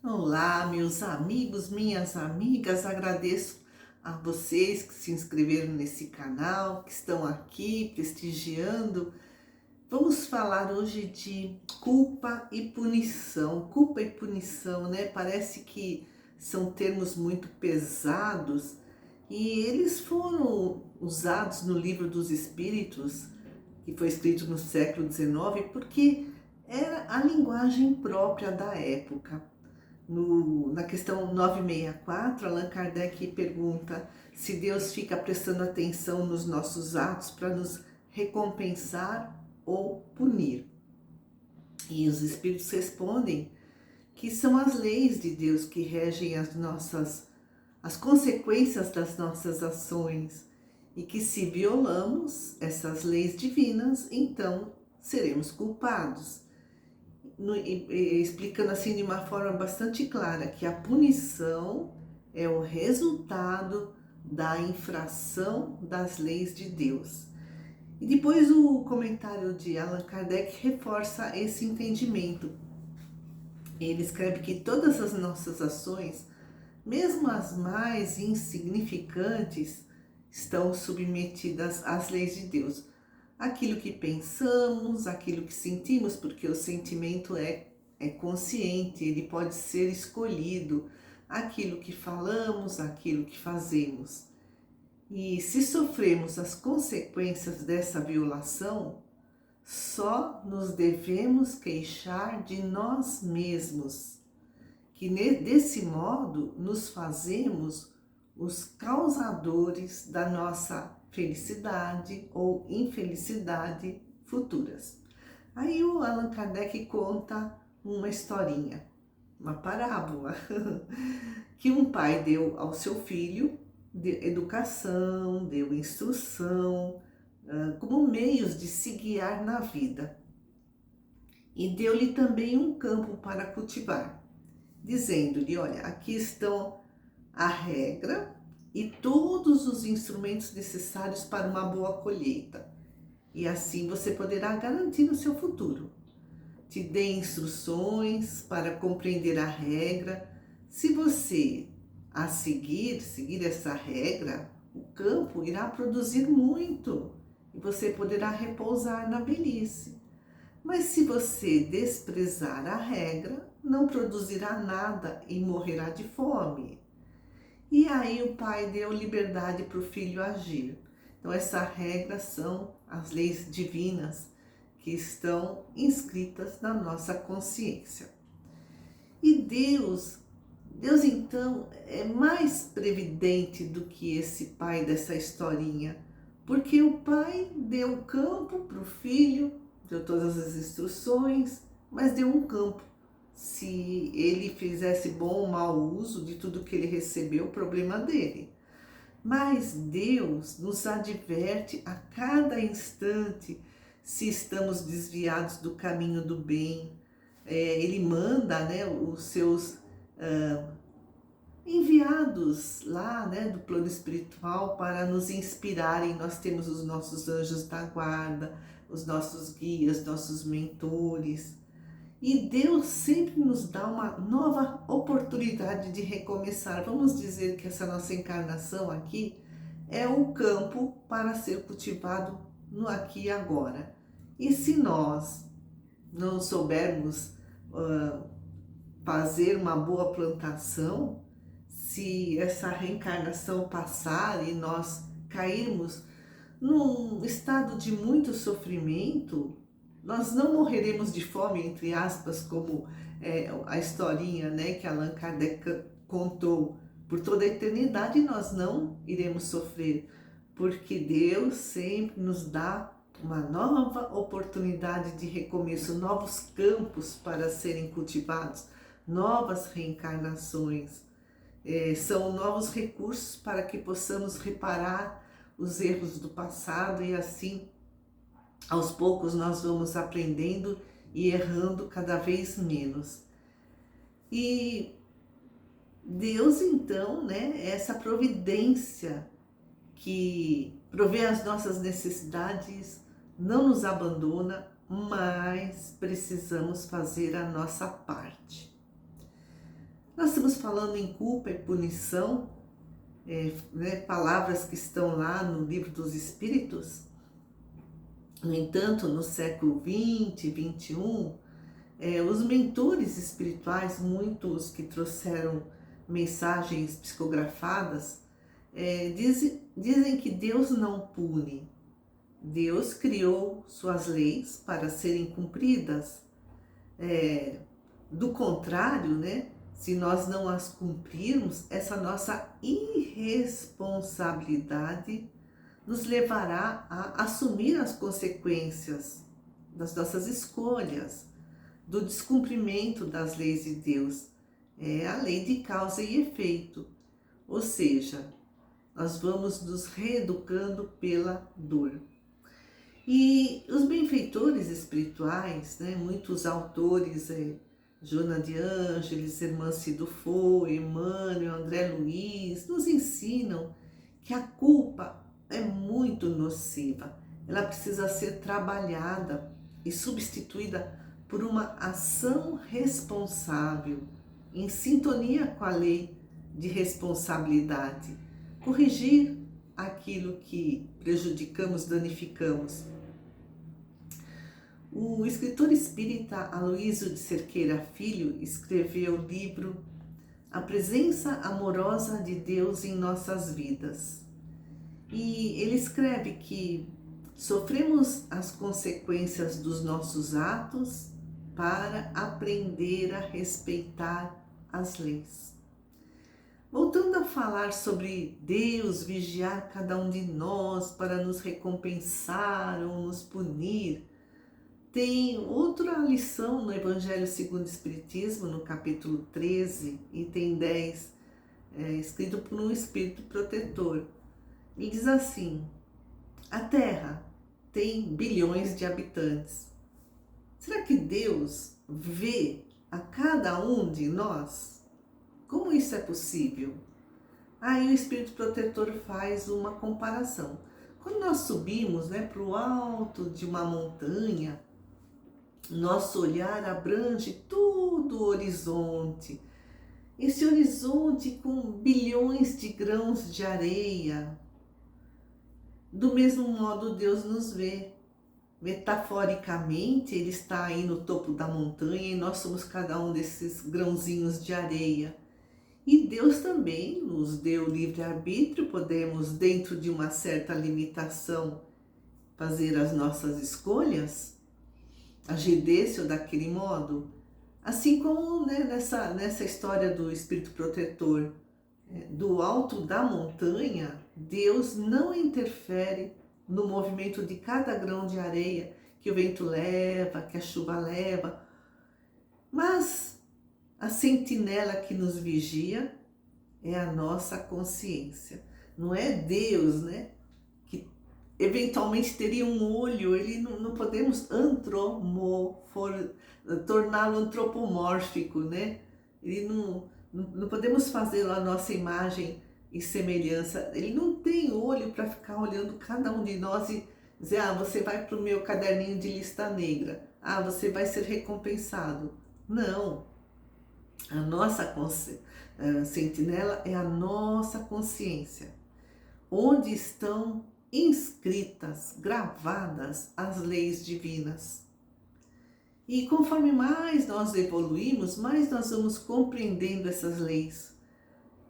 Olá, meus amigos, minhas amigas, agradeço a vocês que se inscreveram nesse canal, que estão aqui prestigiando. Vamos falar hoje de culpa e punição. Culpa e punição, né? Parece que são termos muito pesados e eles foram usados no Livro dos Espíritos, que foi escrito no século XIX, porque era a linguagem própria da época. Na questão 964, Allan Kardec pergunta se Deus fica prestando atenção nos nossos atos para nos recompensar ou punir. E os espíritos respondem que são as leis de Deus que regem as consequências das nossas ações e que se violamos essas leis divinas, então seremos culpados. Explicando assim de uma forma bastante clara que a punição é o resultado da infração das leis de Deus. E depois o comentário de Allan Kardec reforça esse entendimento. Ele escreve que todas as nossas ações, mesmo as mais insignificantes, estão submetidas às leis de Deus. Aquilo que pensamos, aquilo que sentimos, porque o sentimento é consciente, ele pode ser escolhido, aquilo que falamos, aquilo que fazemos. E se sofremos as consequências dessa violação, só nos devemos queixar de nós mesmos, que desse modo nos fazemos os causadores da nossa felicidade ou infelicidade futuras. Aí o Allan Kardec conta uma historinha, uma parábola, que um pai deu ao seu filho de educação, deu instrução, como meios de se guiar na vida. E deu-lhe também um campo para cultivar, dizendo-lhe: olha, aqui estão a regra e todos os instrumentos necessários para uma boa colheita. E assim você poderá garantir o seu futuro. Te dê instruções para compreender a regra. Se você seguir essa regra, o campo irá produzir muito e você poderá repousar na velhice. Mas se você desprezar a regra, não produzirá nada e morrerá de fome. E aí o pai deu liberdade para o filho agir. Então essa regra são as leis divinas que estão inscritas na nossa consciência. E Deus então é mais previdente do que esse pai dessa historinha, porque o pai deu o campo para o filho, deu todas as instruções, mas deu um campo. Se ele fizesse bom ou mau uso de tudo que ele recebeu, o problema dele. Mas Deus nos adverte a cada instante se estamos desviados do caminho do bem. Ele manda, né, os seus enviados lá, né, do plano espiritual para nos inspirarem. Nós temos os nossos anjos da guarda, os nossos guias, nossos mentores. E Deus sempre nos dá uma nova oportunidade de recomeçar. Vamos dizer que essa nossa encarnação aqui é o campo para ser cultivado no aqui e agora. E se nós não soubermos fazer uma boa plantação, se essa reencarnação passar e nós cairmos num estado de muito sofrimento, nós não morreremos de fome, entre aspas, como a historinha, né, que Allan Kardec contou. Por toda a eternidade nós não iremos sofrer, porque Deus sempre nos dá uma nova oportunidade de recomeço, novos campos para serem cultivados, novas reencarnações. São novos recursos para que possamos reparar os erros do passado e assim, aos poucos, nós vamos aprendendo e errando cada vez menos. E Deus, então, né, essa providência que provê as nossas necessidades, não nos abandona, mas precisamos fazer a nossa parte. Nós estamos falando em culpa e punição, palavras que estão lá no livro dos Espíritos. No entanto, no século XX, XXI, os mentores espirituais, muitos que trouxeram mensagens psicografadas, dizem que Deus não pune. Deus criou suas leis para serem cumpridas. Do contrário, se nós não as cumprirmos, essa nossa irresponsabilidade nos levará a assumir as consequências das nossas escolhas, do descumprimento das leis de Deus. É a lei de causa e efeito. Ou seja, nós vamos nos reeducando pela dor. E os benfeitores espirituais, muitos autores, Joana de Ângeles, Hermance Dufour, Emmanuel, André Luiz, nos ensinam que a culpa é muito nociva. Ela precisa ser trabalhada e substituída por uma ação responsável, em sintonia com a lei de responsabilidade. Corrigir aquilo que prejudicamos, danificamos. O escritor espírita Aloísio de Cerqueira Filho escreveu o livro A Presença Amorosa de Deus em Nossas Vidas. E ele escreve que sofremos as consequências dos nossos atos para aprender a respeitar as leis. Voltando a falar sobre Deus vigiar cada um de nós para nos recompensar ou nos punir, tem outra lição no Evangelho segundo o Espiritismo, no capítulo 13, item 10, escrito por um espírito protetor. E diz assim: a Terra tem bilhões de habitantes. Será que Deus vê a cada um de nós? Como isso é possível? Aí o espírito protetor faz uma comparação. Quando nós subimos para o alto de uma montanha, nosso olhar abrange todo o horizonte. Esse horizonte com bilhões de grãos de areia. Do mesmo modo, Deus nos vê. Metaforicamente, Ele está aí no topo da montanha e nós somos cada um desses grãozinhos de areia. E Deus também nos deu livre-arbítrio, podemos, dentro de uma certa limitação, fazer as nossas escolhas, agir desse ou daquele modo. Assim como nessa história do espírito protetor, do alto da montanha, Deus não interfere no movimento de cada grão de areia que o vento leva, que a chuva leva, mas a sentinela que nos vigia é a nossa consciência. Não é Deus, que eventualmente teria um olho, ele não podemos torná-lo antropomórfico, Ele não podemos fazê-lo a nossa imagem e semelhança. Ele não tem olho para ficar olhando cada um de nós e dizer: você vai para o meu caderninho de lista negra, você vai ser recompensado. Não. A nossa sentinela é a nossa consciência, onde estão inscritas, gravadas as leis divinas. E conforme mais nós evoluímos, mais nós vamos compreendendo essas leis.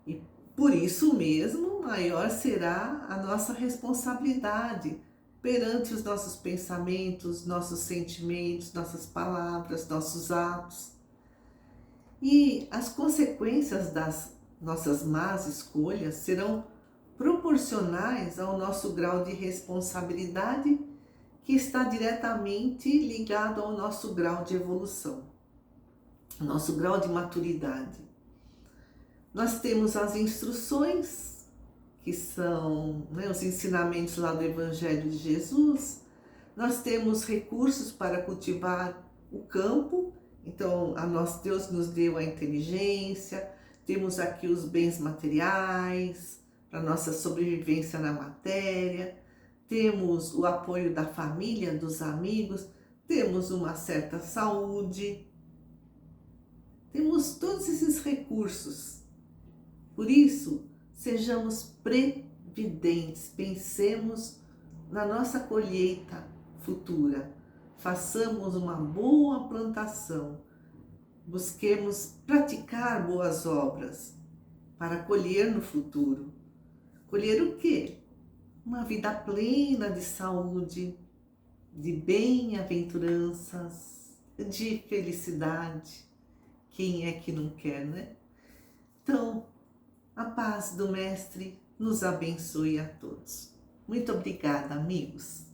E por isso mesmo, maior será a nossa responsabilidade perante os nossos pensamentos, nossos sentimentos, nossas palavras, nossos atos. E as consequências das nossas más escolhas serão proporcionais ao nosso grau de responsabilidade, que está diretamente ligado ao nosso grau de evolução, nosso grau de maturidade. Nós temos as instruções, que são os ensinamentos lá do Evangelho de Jesus. Nós temos recursos para cultivar o campo. Então, Deus nos deu a inteligência, temos aqui os bens materiais para nossa sobrevivência na matéria, temos o apoio da família, dos amigos, temos uma certa saúde, Temos todos esses recursos. Por isso, sejamos previdentes, pensemos na nossa colheita futura. Façamos uma boa plantação. Busquemos praticar boas obras para colher no futuro. Colher o quê? Uma vida plena de saúde, de bem-aventuranças, de felicidade. Quem é que não quer, né? Então, a paz do Mestre nos abençoe a todos. Muito obrigada, amigos.